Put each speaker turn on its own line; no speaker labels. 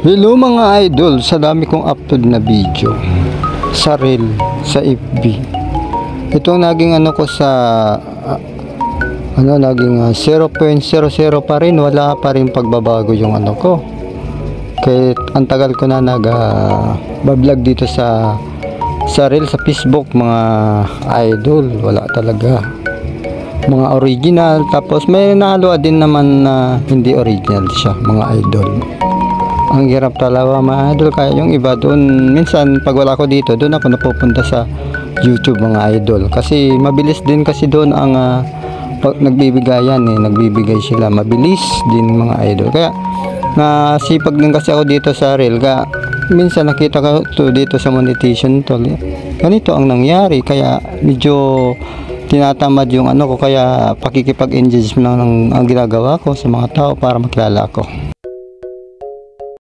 Hello mga idol, sa dami kong upload na video sa reel, sa FB. Ito naging ano ko sa naging 0.00 pa rin, wala pa rin pagbabago yung ano ko. Kaya ang tagal ko na nag-vlog dito sa reel, sa Facebook mga idol, wala talaga. Mga original, tapos may naalwa din naman na hindi original siya mga idol. Ang hirap talaga mga idol, kaya yung iba doon, minsan pag wala ko dito, doon ako napupunta sa YouTube mga idol, kasi mabilis din kasi doon ang nagbibigayan nagbibigay sila, mabilis din mga idol. Kaya nasipag din kasi ako dito sa reel, kaya minsan nakita ko to dito sa monetization to, ganito ang nangyari, kaya medyo tinatamad yung ano ko, kaya pakikipag-engage lang ang ginagawa ko sa mga tao para makilala ko.